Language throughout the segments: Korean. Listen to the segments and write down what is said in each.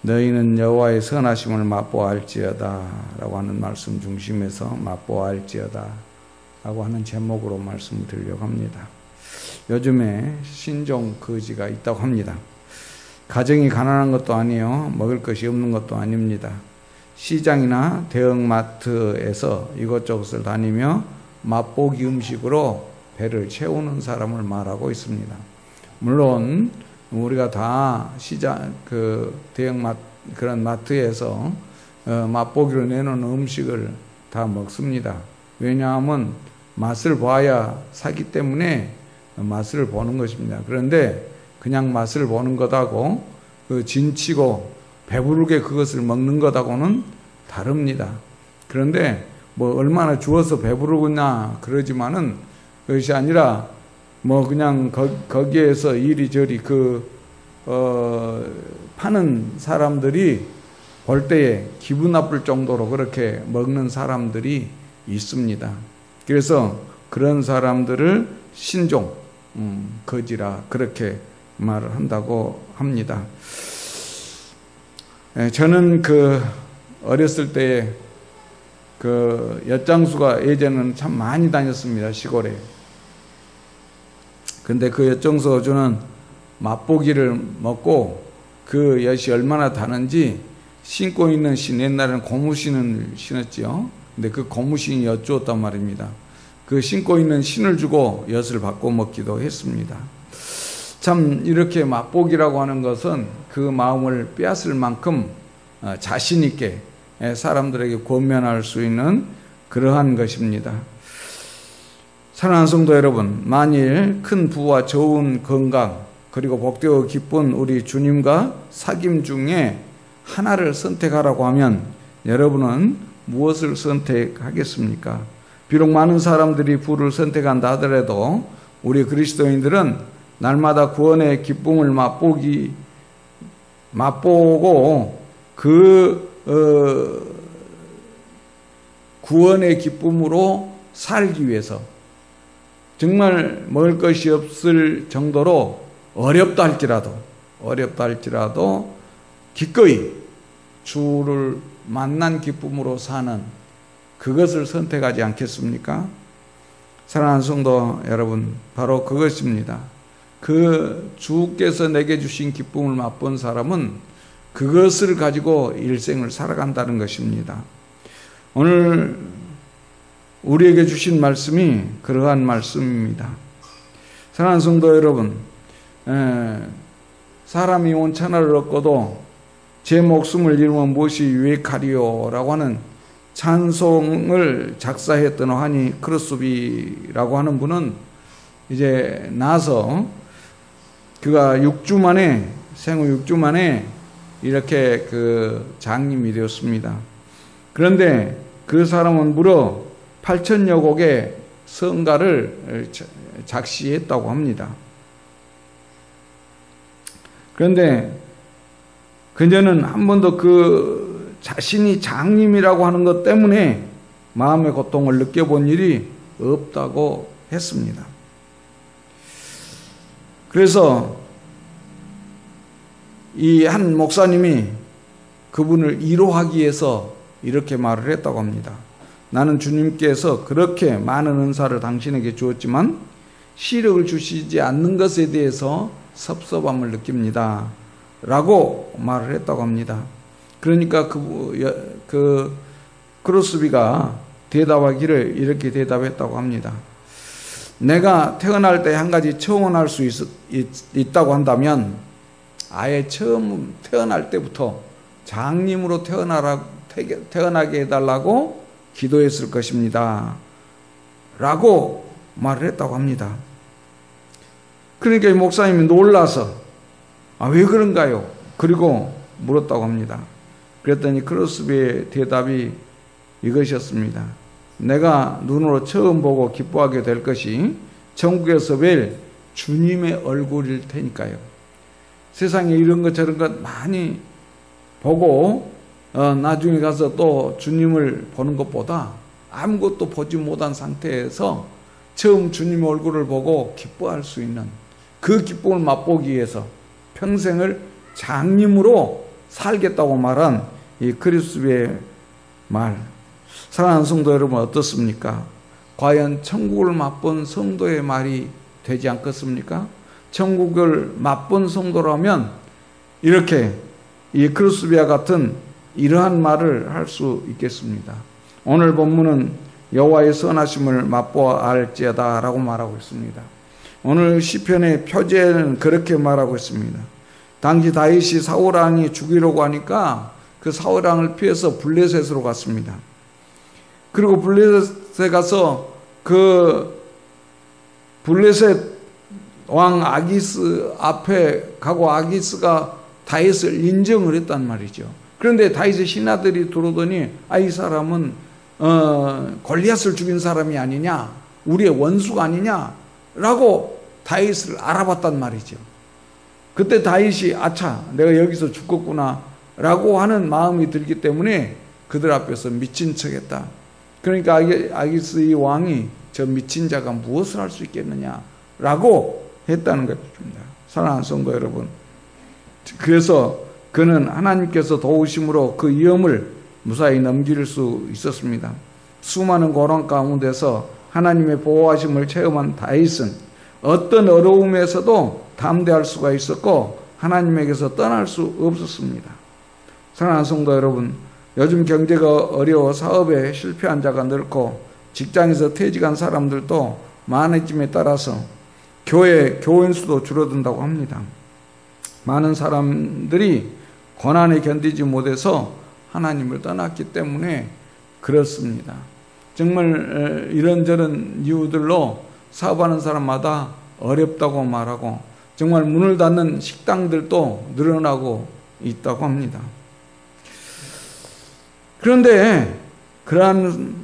너희는 여호와의 선하심을 맛보아할지어다 라고 하는 말씀 중심에서 맛보아할지어다 라고 하는 제목으로 말씀을 드리려고 합니다. 요즘에 신종 거지가 있다고 합니다. 가정이 가난한 것도 아니에요. 먹을 것이 없는 것도 아닙니다. 시장이나 대형마트에서 이것저것을 다니며 맛보기 음식으로 배를 채우는 사람을 말하고 있습니다. 물론 우리가 다 시장, 그런 마트에서 맛보기로 내놓은 음식을 다 먹습니다. 왜냐하면 맛을 봐야 사기 때문에 맛을 보는 것입니다. 그런데 그냥 맛을 보는 것하고 진치고 배부르게 그것을 먹는 것하고는 다릅니다. 그런데 뭐 얼마나 주어서 배부르구나 그러지만은 그것이 아니라 뭐 그냥 거기에서 이리저리 파는 사람들이 볼 때에 기분 나쁠 정도로 그렇게 먹는 사람들이 있습니다. 그래서 그런 사람들을 신종 거지라 그렇게 말을 한다고 합니다. 저는 어렸을 때에 엿장수가 예전에는 참 많이 다녔습니다. 시골에. 근데 그 엿장수는 맛보기를 먹고 그 엿이 얼마나 다른지 신고 있는 신, 옛날에는 고무신을 신었지요. 근데 그 고무신이 엿 주었단 말입니다. 그 신고 있는 신을 주고 엿을 바꿔 먹기도 했습니다. 참 이렇게 맛보기라고 하는 것은 그 마음을 빼앗을 만큼 자신 있게 사람들에게 권면할 수 있는 그러한 것입니다. 사랑하는 성도 여러분, 만일 큰 부와 좋은 건강 그리고 복되고 기쁜 우리 주님과 사귐 중에 하나를 선택하라고 하면 여러분은 무엇을 선택하겠습니까? 비록 많은 사람들이 부를 선택한다 하더라도 우리 그리스도인들은 날마다 구원의 기쁨을 맛보고 구원의 기쁨으로 살기 위해서 정말 먹을 것이 없을 정도로 어렵다 할지라도 기꺼이 주를 만난 기쁨으로 사는 그것을 선택하지 않겠습니까? 사랑하는 성도 여러분, 바로 그것입니다. 그 주께서 내게 주신 기쁨을 맛본 사람은 그것을 가지고 일생을 살아간다는 것입니다. 오늘 우리에게 주신 말씀이 그러한 말씀입니다. 사랑하는 성도 여러분, 사람이 온 천하를 얻고도 제 목숨을 잃으면 무엇이 유익하리요? 라고 하는 찬송을 작사했던 하니 크루스비라고 하는 분은 이제 나서 그가 생후 6주 만에 이렇게 장님이 되었습니다. 그런데 그 사람은 무려 8,000여 곡의 성가를 작시했다고 합니다. 그런데 그녀는 한 번도 자신이 장님이라고 하는 것 때문에 마음의 고통을 느껴본 일이 없다고 했습니다. 그래서 이 한 목사님이 그분을 위로하기 위해서 이렇게 말을 했다고 합니다. 나는 주님께서 그렇게 많은 은사를 당신에게 주었지만 시력을 주시지 않는 것에 대해서 섭섭함을 느낍니다. 라고 말을 했다고 합니다. 그러니까 크루스비가 대답하기를 이렇게 대답했다고 합니다. 내가 태어날 때 한 가지 청원할 수 있다고 한다면 아예 처음 태어날 때부터 장님으로 태어나게 해달라고 기도했을 것입니다. 라고 말을 했다고 합니다. 그러니까 이 목사님이 놀라서 왜 그런가요? 그리고 물었다고 합니다. 그랬더니 크루스비의 대답이 이것이었습니다. 내가 눈으로 처음 보고 기뻐하게 될 것이 천국에서 뵐 주님의 얼굴일 테니까요. 세상에 이런 것 저런 것 많이 보고 나중에 가서 또 주님을 보는 것보다 아무것도 보지 못한 상태에서 처음 주님의 얼굴을 보고 기뻐할 수 있는 그 기쁨을 맛보기 위해서 평생을 장님으로 살겠다고 말한 이 크리스비의 말. 사랑하는 성도 여러분, 어떻습니까? 과연 천국을 맛본 성도의 말이 되지 않겠습니까? 천국을 맛본 성도라면 이렇게 이 크리스비와 같은 이러한 말을 할 수 있겠습니다. 오늘 본문은 여호와의 선하심을 맛보아 알지어다 라고 말하고 있습니다. 오늘 시편의 표제는 그렇게 말하고 있습니다. 당시 다윗이 사울왕이 죽이려고 하니까 그 사울왕을 피해서 블레셋으로 갔습니다. 그리고 블레셋에 가서 그 블레셋 왕 아기스 앞에 가고 아기스가 다윗을 인정을 했단 말이죠. 그런데 다윗의 신하들이 들어오더니 이 사람은 골리앗을 죽인 사람이 아니냐, 우리의 원수가 아니냐라고 다윗을 알아봤단 말이죠. 그때 다윗이 아차, 내가 여기서 죽겠구나 라고 하는 마음이 들기 때문에 그들 앞에서 미친 척했다. 그러니까 아기스 이 왕이 저 미친 자가 무엇을 할 수 있겠느냐라고 했다는 것입니다. 사랑하는 성도 여러분, 그래서 그는 하나님께서 도우심으로 그 위험을 무사히 넘길 수 있었습니다. 수많은 고난 가운데서 하나님의 보호하심을 체험한 다윗은 어떤 어려움에서도 담대할 수가 있었고 하나님에게서 떠날 수 없었습니다. 사랑하는 성도 여러분, 요즘 경제가 어려워 사업에 실패한 자가 늘고 직장에서 퇴직한 사람들도 많아짐에 따라서 교인 수도 줄어든다고 합니다. 많은 사람들이 고난에 견디지 못해서 하나님을 떠났기 때문에 그렇습니다. 정말 이런저런 이유들로 사업하는 사람마다 어렵다고 말하고 정말 문을 닫는 식당들도 늘어나고 있다고 합니다. 그런데 그러한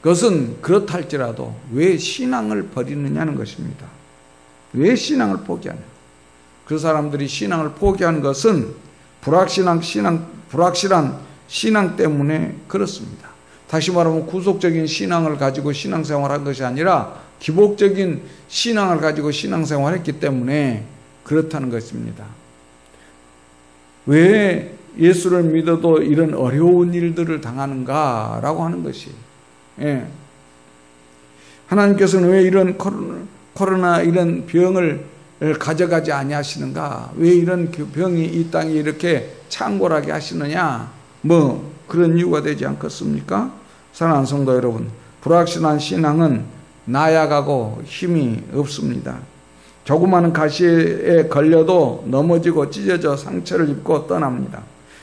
것은 그렇다 할지라도 왜 신앙을 버리느냐는 것입니다. 왜 신앙을 포기하냐? 그 사람들이 신앙을 포기한 것은 불확실한 신앙 때문에 그렇습니다. 다시 말하면 구속적인 신앙을 가지고 신앙생활한 것이 아니라 기복적인 신앙을 가지고 신앙생활했기 때문에 그렇다는 것입니다. 왜 예수를 믿어도 이런 어려운 일들을 당하는가라고 하는 것이, 하나님께서는 왜 이런 코로나 이런 병을 가져가지 아니하시는가? 왜 이런 병이 이 땅에 이렇게 창궐하게 하시느냐? 그런 이유가 되지 않겠습니까? 사랑하는 성도 여러분, 불확실한 신앙은 나약하고 힘이 없습니다. 조그마한 가시에 걸려도 넘어지고 찢어져 상처를 입고 떠납니다.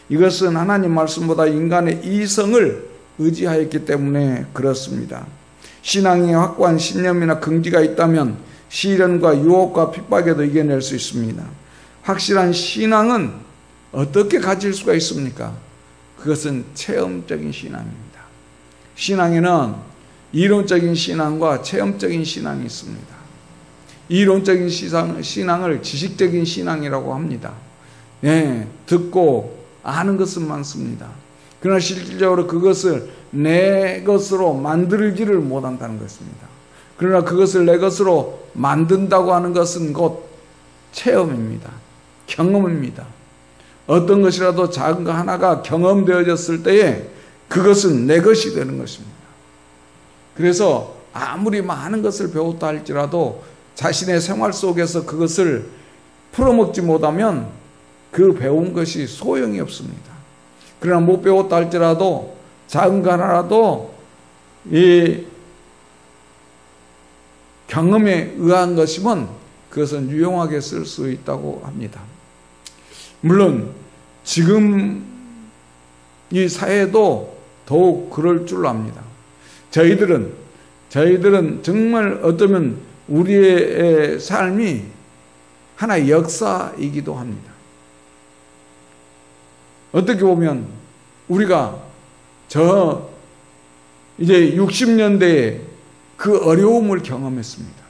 이것은 하나님 말씀보다 인간의 이성을 의지하였기 때문에 그렇습니다. 신앙에 확고한 신념이나 긍지가 있다면 시련과 유혹과 핍박에도 이겨낼 수 있습니다. 확실한 신앙은 어떻게 가질 수가 있습니까? 그것은 체험적인 신앙입니다. 신앙에는 이론적인 신앙과 체험적인 신앙이 있습니다. 이론적인 신앙을 지식적인 신앙이라고 합니다. 듣고 아는 것은 많습니다. 그러나 실질적으로 그것을 내 것으로 만들지를 못한다는 것입니다. 그러나 그것을 내 것으로 만든다고 하는 것은 곧 체험입니다. 경험입니다. 어떤 것이라도 작은 거 하나가 경험되어졌을 때에 그것은 내 것이 되는 것입니다. 그래서 아무리 많은 것을 배웠다 할지라도 자신의 생활 속에서 그것을 풀어먹지 못하면 그 배운 것이 소용이 없습니다. 그러나 못 배웠다 할지라도 작은 거 하나라도 이 경험에 의한 것이면 그것은 유용하게 쓸 수 있다고 합니다. 물론 지금 이 사회도 더욱 그럴 줄 압니다. 저희들은 정말 어쩌면 우리의 삶이 하나의 역사이기도 합니다. 어떻게 보면 우리가 이제 60년대에 그 어려움을 경험했습니다.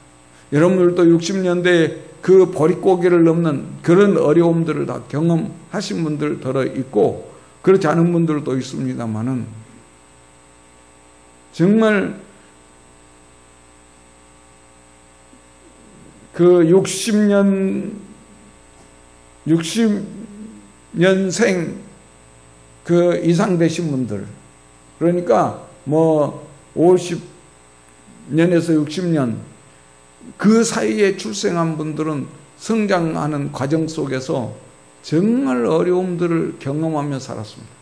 여러분들도 60년대에 그 보릿고개를 넘는 그런 어려움들을 다 경험하신 분들 들어 있고 그렇지 않은 분들도 있습니다만은 정말 그 60 60년생 그 이상 되신 분들, 그러니까 뭐 50년에서 60년 그 사이에 출생한 분들은 성장하는 과정 속에서 정말 어려움들을 경험하며 살았습니다.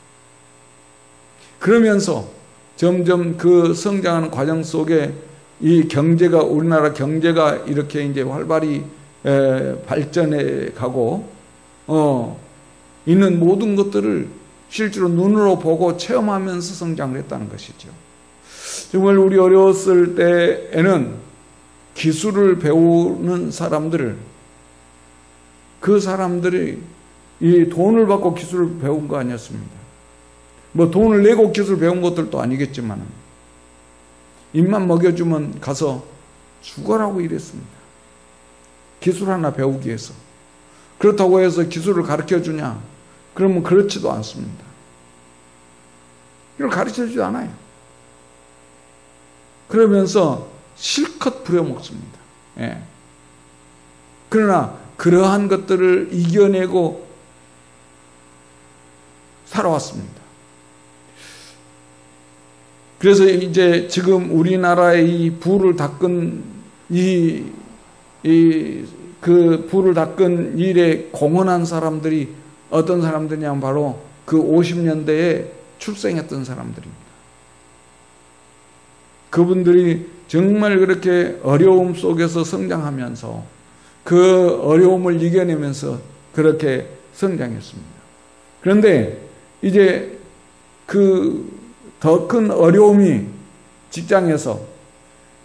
그러면서 점점 그 성장하는 과정 속에 이 경제가, 우리나라 경제가 이렇게 이제 활발히 발전해 가고 있는 모든 것들을 실제로 눈으로 보고 체험하면서 성장을 했다는 것이죠. 정말 우리 어려웠을 때에는 기술을 배우는 사람들, 그 사람들이 이 돈을 받고 기술을 배운 거 아니었습니다. 뭐 돈을 내고 기술 배운 것들도 아니겠지만 입만 먹여주면 가서 죽어라고 이랬습니다. 기술 하나 배우기 위해서. 그렇다고 해서 기술을 가르쳐주냐? 그러면 그렇지도 않습니다. 이걸 가르쳐주지 않아요. 그러면서 실컷 부려먹습니다. 예. 그러나 그러한 것들을 이겨내고 살아왔습니다. 그래서 이제 지금 우리나라의 이 부를 닦은 그 부를 닦은 일에 공헌한 사람들이 어떤 사람들이냐면 바로 그 50년대에 출생했던 사람들입니다. 그분들이 정말 그렇게 어려움 속에서 성장하면서 그 어려움을 이겨내면서 그렇게 성장했습니다. 그런데 이제 그 더 큰 어려움이 직장에서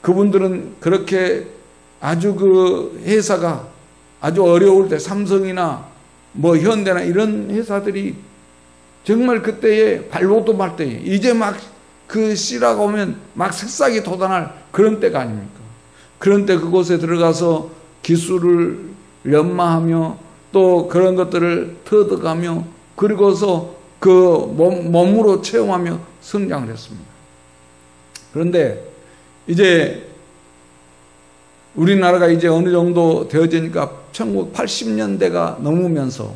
그분들은 그렇게 아주 그 회사가 아주 어려울 때 삼성이나 뭐 현대나 이런 회사들이 정말 그때에 발로도 말 때에 이제 막 그 씨라고 오면 막 새싹이 돋아날 그런 때가 아닙니까? 그런 때 그곳에 들어가서 기술을 연마하며 또 그런 것들을 터득하며 그리고서 그 몸으로 체험하며 성장을 했습니다. 그런데 이제 우리나라가 이제 어느 정도 되어지니까 1980년대가 넘으면서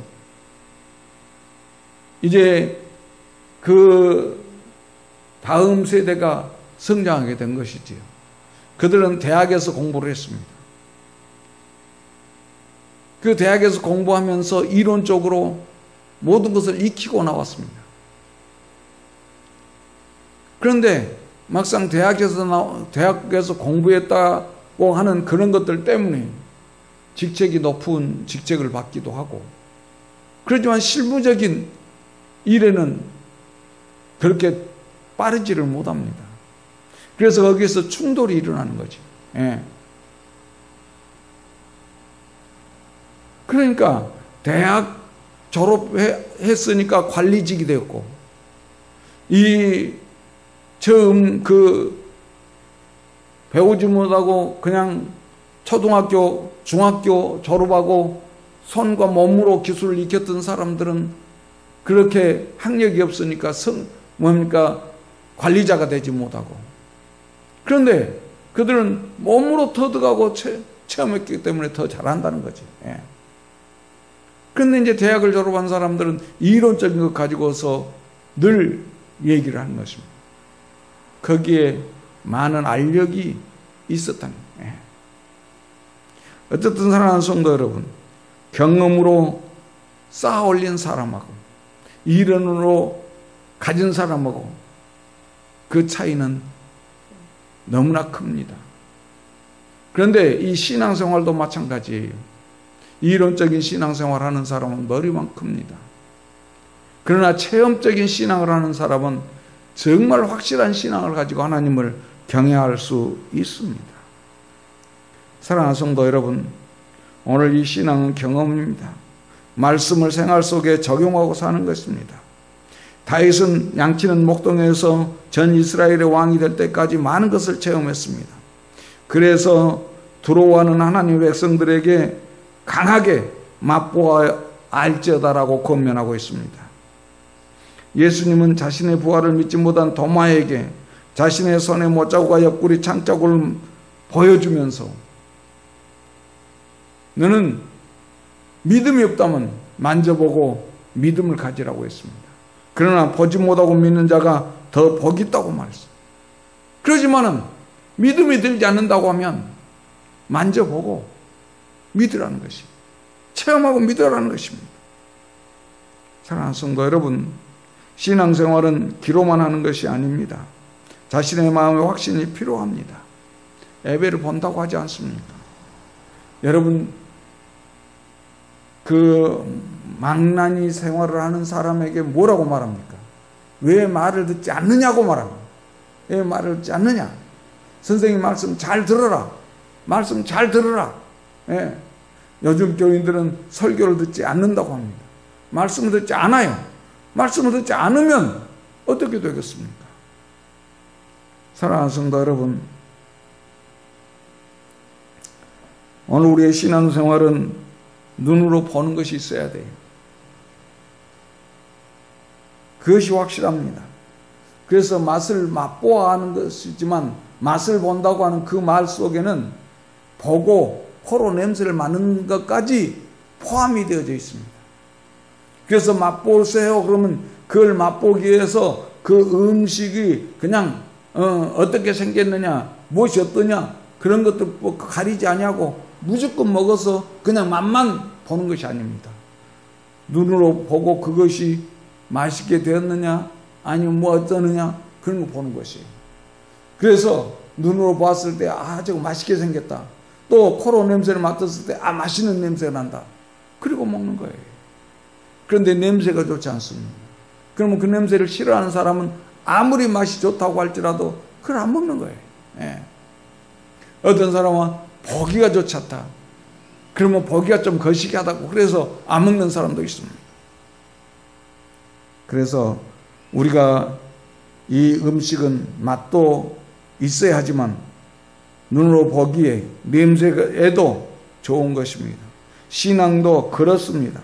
이제 그 다음 세대가 성장하게 된 것이지요. 그들은 대학에서 공부를 했습니다. 그 대학에서 공부하면서 이론적으로 모든 것을 익히고 나왔습니다. 그런데 막상 대학에서 공부했다고 하는 그런 것들 때문에 직책이 높은 직책을 받기도 하고, 그렇지만 실무적인 일에는 그렇게 빠르지를 못합니다. 그래서 거기에서 충돌이 일어나는 거죠. 예. 그러니까 대학 졸업했으니까 관리직이 되었고, 처음 그 배우지 못하고 그냥 초등학교, 중학교 졸업하고 손과 몸으로 기술을 익혔던 사람들은 그렇게 학력이 없으니까 관리자가 되지 못하고, 그런데 그들은 몸으로 터득하고 체험했기 때문에 더 잘한다는 거지. 예. 그런데 이제 대학을 졸업한 사람들은 이론적인 것 가지고서 늘 얘기를 하는 것입니다. 거기에 많은 알력이 있었다는 거예요. 어쨌든 사랑하는 성도 여러분, 경험으로 쌓아 올린 사람하고 이론으로 가진 사람하고 그 차이는 너무나 큽니다. 그런데 이 신앙생활도 마찬가지예요. 이론적인 신앙생활을 하는 사람은 머리만 큽니다. 그러나 체험적인 신앙을 하는 사람은 정말 확실한 신앙을 가지고 하나님을 경외할 수 있습니다. 사랑하는 성도 여러분, 오늘 이 신앙은 경험입니다. 말씀을 생활 속에 적용하고 사는 것입니다. 다윗은 양치는 목동에서 전 이스라엘의 왕이 될 때까지 많은 것을 체험했습니다. 그래서 두려워하는 하나님의 백성들에게 강하게 맛보아 알지어다라고 권면하고 있습니다. 예수님은 자신의 부활을 믿지 못한 도마에게 자신의 손의 못자국과 옆구리 창자국을 보여주면서 너는 믿음이 없다면 만져보고 믿음을 가지라고 했습니다. 그러나 보지 못하고 믿는 자가 더 복이 있다고 말했습니다. 그러지만은 믿음이 들지 않는다고 하면 만져보고 믿으라는 것이, 체험하고 믿으라는 것입니다. 사랑하는 성도 여러분, 신앙생활은 기로만 하는 것이 아닙니다. 자신의 마음의 확신이 필요합니다. 예배를 본다고 하지 않습니까? 여러분, 그 망나니 생활을 하는 사람에게 뭐라고 말합니까? 왜 말을 듣지 않느냐고 말합니다. 왜 말을 듣지 않느냐? 선생님 말씀 잘 들어라. 말씀 잘 들어라. 예. 요즘 교인들은 설교를 듣지 않는다고 합니다. 말씀을 듣지 않아요. 말씀을 듣지 않으면 어떻게 되겠습니까? 사랑하는 성도 여러분, 오늘 우리의 신앙생활은 눈으로 보는 것이 있어야 돼요. 그것이 확실합니다. 그래서 맛을 맛보아 하는 것이지만 맛을 본다고 하는 그 말 속에는 보고 코로 냄새를 맡는 것까지 포함이 되어져 있습니다. 그래서 맛보세요. 그러면 그걸 맛보기 위해서 그 음식이 그냥 어떻게 생겼느냐, 무엇이 어떠냐, 그런 것도 뭐 가리지 아니하고 무조건 먹어서 그냥 맛만 보는 것이 아닙니다. 눈으로 보고 그것이 맛있게 되었느냐, 아니면 뭐 어떠느냐, 그런 거 보는 것이에요. 그래서 눈으로 봤을 때, 아, 저거 맛있게 생겼다. 또 코로 냄새를 맡았을 때, 아, 맛있는 냄새가 난다. 그리고 먹는 거예요. 그런데 냄새가 좋지 않습니다. 그러면 그 냄새를 싫어하는 사람은 아무리 맛이 좋다고 할지라도 그걸 안 먹는 거예요. 예. 어떤 사람은 보기가 좋지 않다. 그러면 보기가 좀 거시기하다고 그래서 안 먹는 사람도 있습니다. 그래서 우리가 이 음식은 맛도 있어야 하지만 눈으로 보기에 냄새에도 좋은 것입니다. 신앙도 그렇습니다.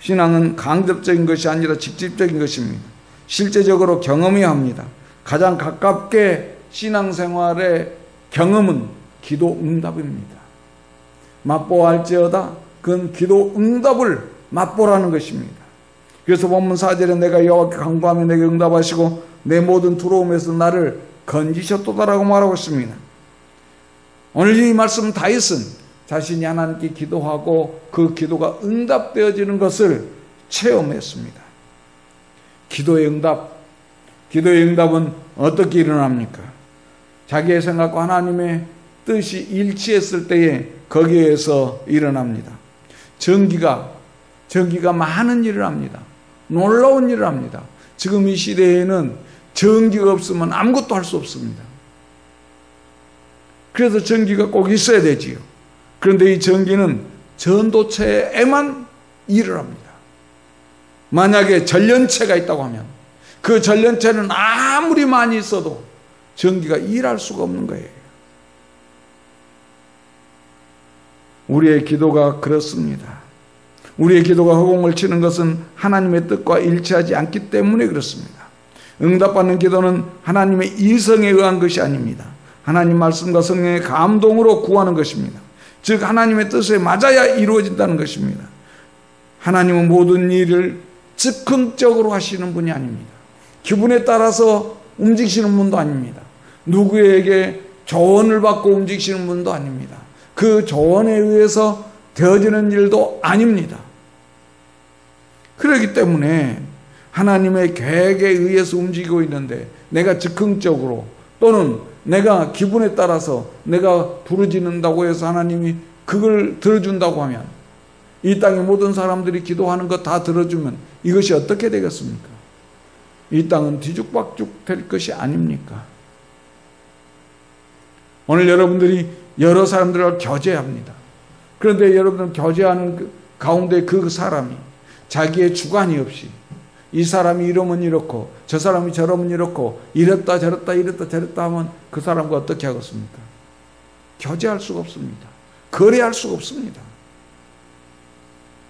신앙은 강접적인 것이 아니라 직접적인 것입니다. 실제적으로 경험해야 합니다. 가장 가깝게 신앙생활의 경험은 기도 응답입니다. 맛보할지어다 그건 기도 응답을 맛보라는 것입니다. 그래서 본문 4절에 내가 여호와께 간구하며 내게 응답하시고 내 모든 두려움에서 나를 건지셨도다라고 말하고 있습니다. 오늘 이 말씀 다윗은 자신이 하나님께 기도하고 그 기도가 응답되어지는 것을 체험했습니다. 기도의 응답은 어떻게 일어납니까? 자기의 생각과 하나님의 뜻이 일치했을 때에 거기에서 일어납니다. 전기가 많은 일을 합니다. 놀라운 일을 합니다. 지금 이 시대에는 전기가 없으면 아무것도 할 수 없습니다. 그래서 전기가 꼭 있어야 되지요. 그런데 이 전기는 전도체에만 일을 합니다. 만약에 전련체가 있다고 하면 그 전련체는 아무리 많이 있어도 전기가 일할 수가 없는 거예요. 우리의 기도가 그렇습니다. 우리의 기도가 허공을 치는 것은 하나님의 뜻과 일치하지 않기 때문에 그렇습니다. 응답받는 기도는 하나님의 이성에 의한 것이 아닙니다. 하나님 말씀과 성령의 감동으로 구하는 것입니다. 즉 하나님의 뜻에 맞아야 이루어진다는 것입니다. 하나님은 모든 일을 즉흥적으로 하시는 분이 아닙니다. 기분에 따라서 움직이시는 분도 아닙니다. 누구에게 조언을 받고 움직이시는 분도 아닙니다. 그 조언에 의해서 되어지는 일도 아닙니다. 그렇기 때문에 하나님의 계획에 의해서 움직이고 있는데 내가 즉흥적으로 또는 내가 기분에 따라서 내가 부르짖는다고 해서 하나님이 그걸 들어준다고 하면 이 땅의 모든 사람들이 기도하는 거 다 들어주면 이것이 어떻게 되겠습니까? 이 땅은 뒤죽박죽 될 것이 아닙니까? 오늘 여러분들이 여러 사람들과 교제합니다. 그런데 여러분들 교제하는 가운데 그 사람이 자기의 주관이 없이 이 사람이 이러면 이렇고 저 사람이 저러면 이렇고 이랬다 저랬다 하면 그 사람과 어떻게 하겠습니까? 교제할 수가 없습니다. 거래할 수가 없습니다.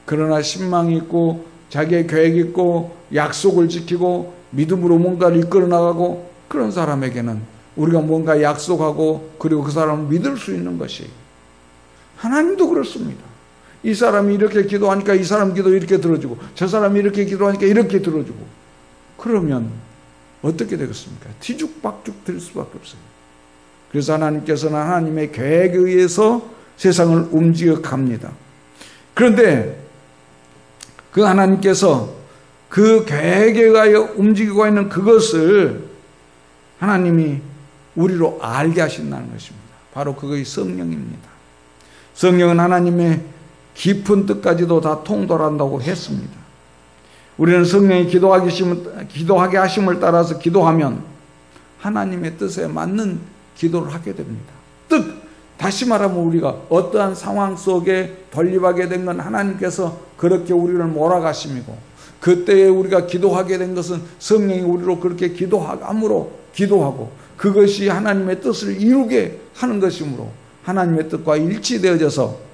그러나 신망이 있고 자기의 계획이 있고 약속을 지키고 믿음으로 뭔가를 이끌어 나가고 그런 사람에게는 우리가 뭔가 약속하고 그리고 그 사람을 믿을 수 있는 것이 하나님도 그렇습니다. 이 사람이 이렇게 기도하니까 이 사람 기도 이렇게 들어주고 저 사람이 이렇게 기도하니까 이렇게 들어주고 그러면 어떻게 되겠습니까? 뒤죽박죽 될 수밖에 없어요. 그래서 하나님께서는 하나님의 계획에 의해서 세상을 움직여 갑니다. 그런데 그 하나님께서 그 계획에 의하여 움직이고 있는 그것을 하나님이 우리로 알게 하신다는 것입니다. 바로 그것이 성령입니다. 성령은 하나님의 깊은 뜻까지도 다 통달한다고 했습니다. 우리는 성령이 기도하게 하심을 따라서 기도하면 하나님의 뜻에 맞는 기도를 하게 됩니다. 다시 말하면 우리가 어떠한 상황 속에 돌입하게 된 건 하나님께서 그렇게 우리를 몰아가심이고 그때에 우리가 기도하게 된 것은 성령이 우리로 그렇게 기도함으로 기도하고 그것이 하나님의 뜻을 이루게 하는 것이므로 하나님의 뜻과 일치되어져서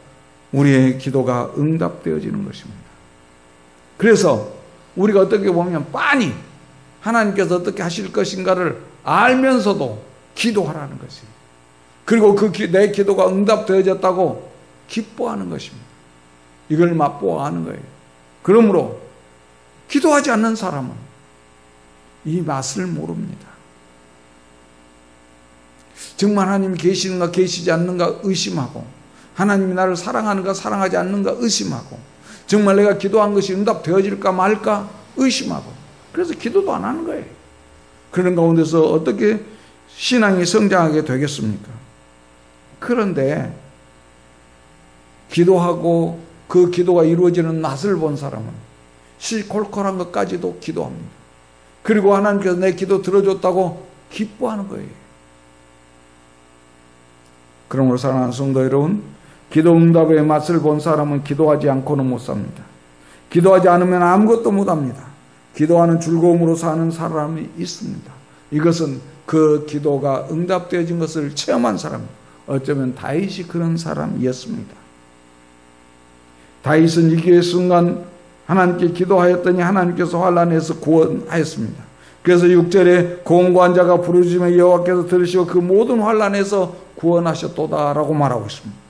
우리의 기도가 응답되어지는 것입니다. 그래서 우리가 어떻게 보면 빤히 하나님께서 어떻게 하실 것인가를 알면서도 기도하라는 것이에요. 그리고 내 기도가 응답되어졌다고 기뻐하는 것입니다. 이걸 맛보아하는 거예요. 그러므로 기도하지 않는 사람은 이 맛을 모릅니다. 정말 하나님이 계시는가 계시지 않는가 의심하고 하나님이 나를 사랑하는가 사랑하지 않는가 의심하고 정말 내가 기도한 것이 응답되어질까 말까 의심하고 그래서 기도도 안 하는 거예요. 그런 가운데서 어떻게 신앙이 성장하게 되겠습니까? 그런데 기도하고 그 기도가 이루어지는 낯을 본 사람은 시콜콜한 것까지도 기도합니다. 그리고 하나님께서 내 기도 들어줬다고 기뻐하는 거예요. 그러므로 사랑하는 성도 여러분, 기도 응답의 맛을 본 사람은 기도하지 않고는 못 삽니다. 기도하지 않으면 아무것도 못합니다. 기도하는 즐거움으로 사는 사람이 있습니다. 이것은 그 기도가 응답되어진 것을 체험한 사람, 어쩌면 다윗이 그런 사람이었습니다. 다윗은 위기의 순간 하나님께 기도하였더니 하나님께서 환난에서 구원하였습니다. 그래서 6절에 공고한 자가 부르짖으며 여호와께서 들으시고 그 모든 환난에서 구원하셨도다라고 말하고 있습니다.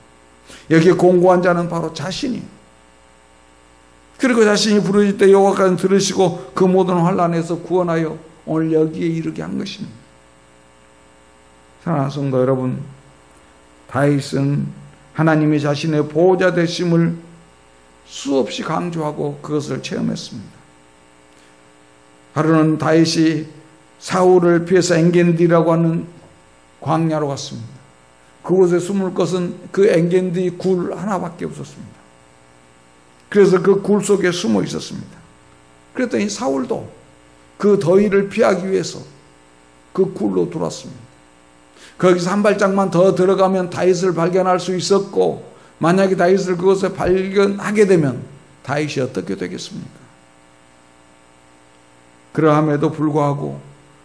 여기 공고한 자는 바로 자신이에요. 그리고 자신이 부르짖을 때 여호와께서 들으시고 그 모든 환난에서 구원하여 오늘 여기에 이르게 한 것입니다. 사랑하는 성도 여러분, 다윗은 하나님이 자신의 보호자 되심을 수없이 강조하고 그것을 체험했습니다. 하루는 다윗이 사울을 피해서 엔겐디라고 하는 광야로 갔습니다. 그곳에 숨을 것은 그 엔겐디 굴 하나밖에 없었습니다. 그래서 그 굴 속에 숨어 있었습니다. 그랬더니 사울도 그 더위를 피하기 위해서 그 굴로 들어왔습니다. 거기서 한 발짝만 더 들어가면 다윗을 발견할 수 있었고 만약에 다윗을 그곳에 발견하게 되면 다윗이 어떻게 되겠습니까? 그러함에도 불구하고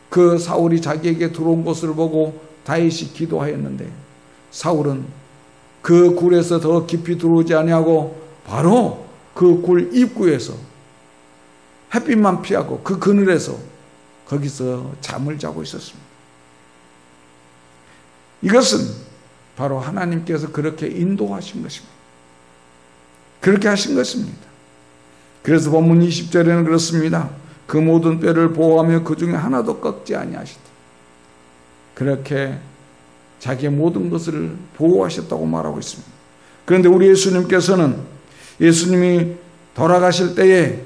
그 사울이 자기에게 들어온 것을 보고 다윗이 기도하였는데 사울은 그 굴에서 더 깊이 들어오지 아니하고 바로 그 굴 입구에서 햇빛만 피하고 그 그늘에서 거기서 잠을 자고 있었습니다. 이것은 바로 하나님께서 그렇게 인도하신 것입니다. 그렇게 하신 것입니다. 그래서 본문 20절에는 그렇습니다. 그 모든 뼈를 보호하며 그 중에 하나도 꺾지 아니하시다. 그렇게 자기의 모든 것을 보호하셨다고 말하고 있습니다. 그런데 우리 예수님께서는 예수님이 돌아가실 때에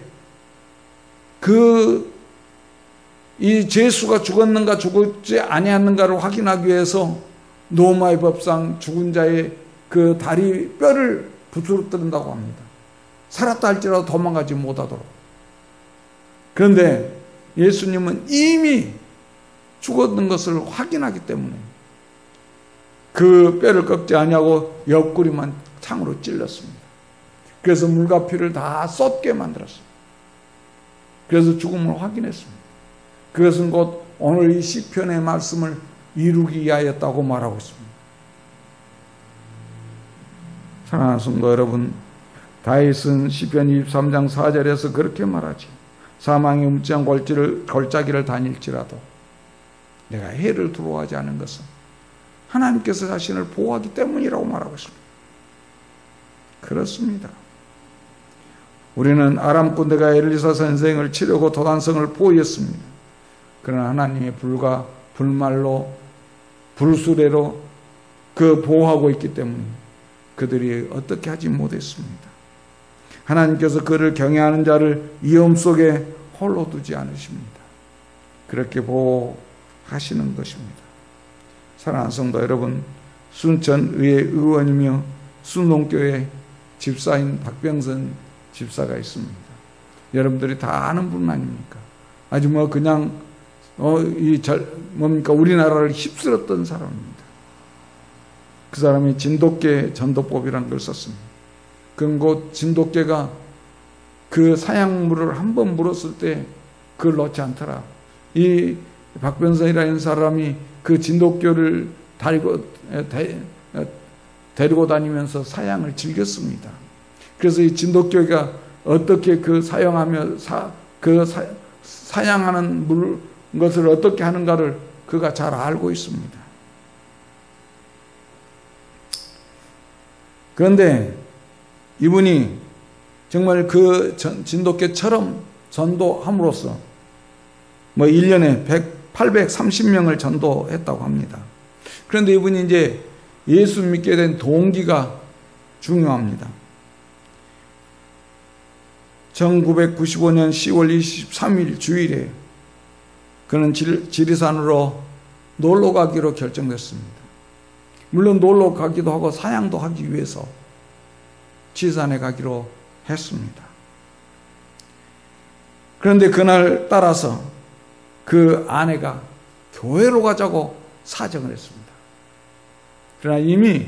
이 제수가 죽었는가 죽었지 아니했는가를 확인하기 위해서 노마의 법상 죽은 자의 그 다리 뼈를 부스러뜨린다고 합니다. 살았다 할지라도 도망가지 못하도록. 그런데 예수님은 이미 죽었는 것을 확인하기 때문에 그 뼈를 꺾지 아니하고 옆구리만 창으로 찔렀습니다. 그래서 물과 피를 다 쏟게 만들었습니다. 그래서 죽음을 확인했습니다. 그것은 곧 오늘 이 시편의 말씀을 이루기 위하였다고 말하고 있습니다. 사랑하는 성도 여러분, 다윗은 시편 23장 4절에서 그렇게 말하지. 사망의 음침한 골짜기를 다닐지라도 내가 해를 두려워하지 않은 것은 하나님께서 자신을 보호하기 때문이라고 말하고 있습니다. 그렇습니다. 우리는 아람 군대가 엘리사 선생을 치려고 도단성을 포위했습니다. 그러나 하나님의 불과 불말로 불수레로 그 보호하고 있기 때문에 그들이 어떻게 하지 못했습니다. 하나님께서 그를 경외하는 자를 위험 속에 홀로 두지 않으십니다. 그렇게 보호하시는 것입니다. 사랑하는 성도 여러분, 순천의회 의원이며 순동교회 집사인 박병선 집사가 있습니다. 여러분들이 다 아는 분 아닙니까? 아주 그냥 우리나라를 휩쓸었던 사람입니다. 그 사람이 진돗개 전도법이라는 걸 썼습니다. 그 진돗개가 그 사냥물을 한 번 물었을 때 그걸 놓지 않더라. 이 박변선이라는 사람이 그 진돗개를 데리고 다니면서 사냥을 즐겼습니다. 그래서 이 진돗개가 어떻게 사냥하는 것을 어떻게 하는가를 그가 잘 알고 있습니다. 그런데 이분이 정말 그 진돗개처럼 전도함으로써 1년에 830명을 전도했다고 합니다. 그런데 이분이 이제 예수 믿게 된 동기가 중요합니다. 1995년 10월 23일 주일에 그는 지리산으로 놀러 가기로 결정됐습니다. 물론 놀러 가기도 하고 사냥도 하기 위해서 지리산에 가기로 했습니다. 그런데 그날 따라서 그 아내가 교회로 가자고 사정을 했습니다. 그러나 이미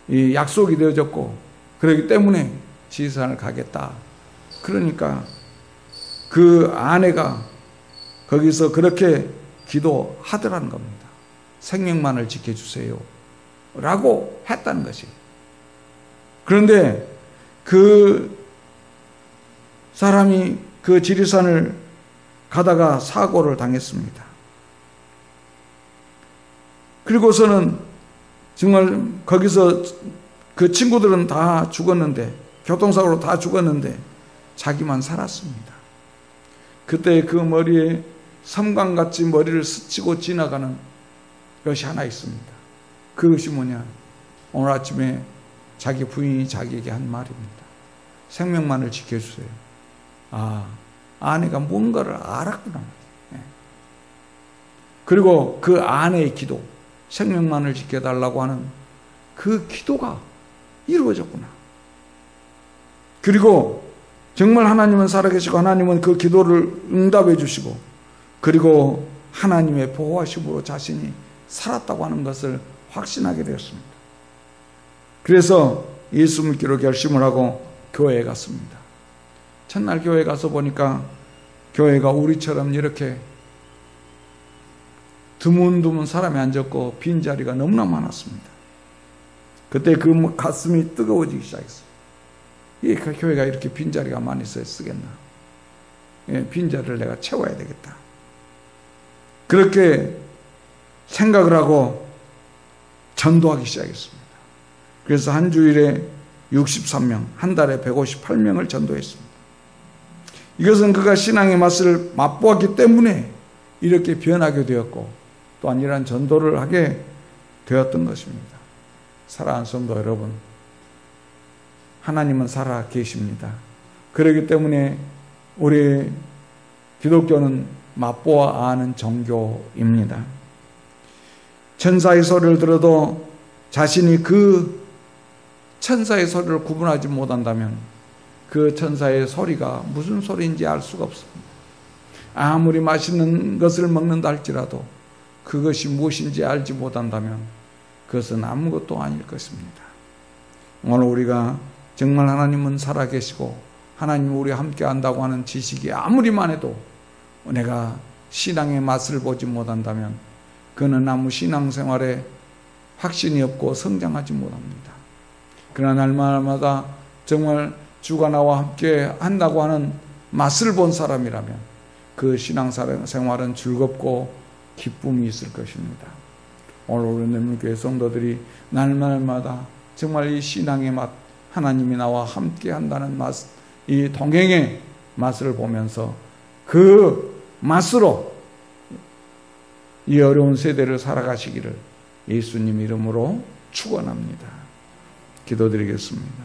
이 약속이 되어졌고 그렇기 때문에 지리산을 가겠다. 그러니까 그 아내가 거기서 그렇게 기도하더라는 겁니다. 생명만을 지켜주세요 라고 했다는 것이에요. 그런데 그 사람이 그 지리산을 가다가 사고를 당했습니다. 그리고서는 정말 거기서 그 친구들은 다 죽었는데, 교통사고로 다 죽었는데 자기만 살았습니다. 그때 그 머리에 섬광같이 머리를 스치고 지나가는 것이 하나 있습니다. 그것이 뭐냐? 오늘 아침에 자기 부인이 자기에게 한 말입니다. 생명만을 지켜주세요. 아내가 뭔가를 알았구나. 그리고 그 아내의 기도, 생명만을 지켜달라고 하는 그 기도가 이루어졌구나. 그리고 정말 하나님은 살아계시고 하나님은 그 기도를 응답해 주시고 그리고 하나님의 보호하심으로 자신이 살았다고 하는 것을 확신하게 되었습니다. 그래서 예수 믿기로 결심을 하고 교회에 갔습니다. 첫날 교회에 가서 보니까 교회가 우리처럼 이렇게 드문드문 사람이 앉았고 빈자리가 너무나 많았습니다. 그때 그 가슴이 뜨거워지기 시작했어요. 그 교회가 이렇게 빈자리가 많이 있어야 쓰겠나? 빈자리를 내가 채워야 되겠다. 그렇게 생각을 하고 전도하기 시작했습니다. 그래서 한 주일에 63명, 한 달에 158명을 전도했습니다. 이것은 그가 신앙의 맛을 맛보았기 때문에 이렇게 변하게 되었고 또한 이러한 전도를 하게 되었던 것입니다. 사랑하는 성도 여러분, 하나님은 살아 계십니다. 그렇기 때문에 우리 기독교는 맛보아 아는 종교입니다. 천사의 소리를 들어도 자신이 그 천사의 소리를 구분하지 못한다면 그 천사의 소리가 무슨 소리인지 알 수가 없습니다. 아무리 맛있는 것을 먹는다 할지라도 그것이 무엇인지 알지 못한다면 그것은 아무것도 아닐 것입니다. 오늘 우리가 정말 하나님은 살아계시고 하나님 우리와 함께 한다고 하는 지식이 아무리 많아도 내가 신앙의 맛을 보지 못한다면 그는 아무 신앙생활에 확신이 없고 성장하지 못합니다. 그러나 날마다 정말 주가 나와 함께 한다고 하는 맛을 본 사람이라면 그 신앙생활은 즐겁고 기쁨이 있을 것입니다. 오늘 우리 능력교회 성도들이 날마다 정말 이 신앙의 맛, 하나님이 나와 함께 한다는 맛, 이 동행의 맛을 보면서 그 맛으로 이 어려운 세대를 살아가시기를 예수님 이름으로 축원합니다. 기도드리겠습니다.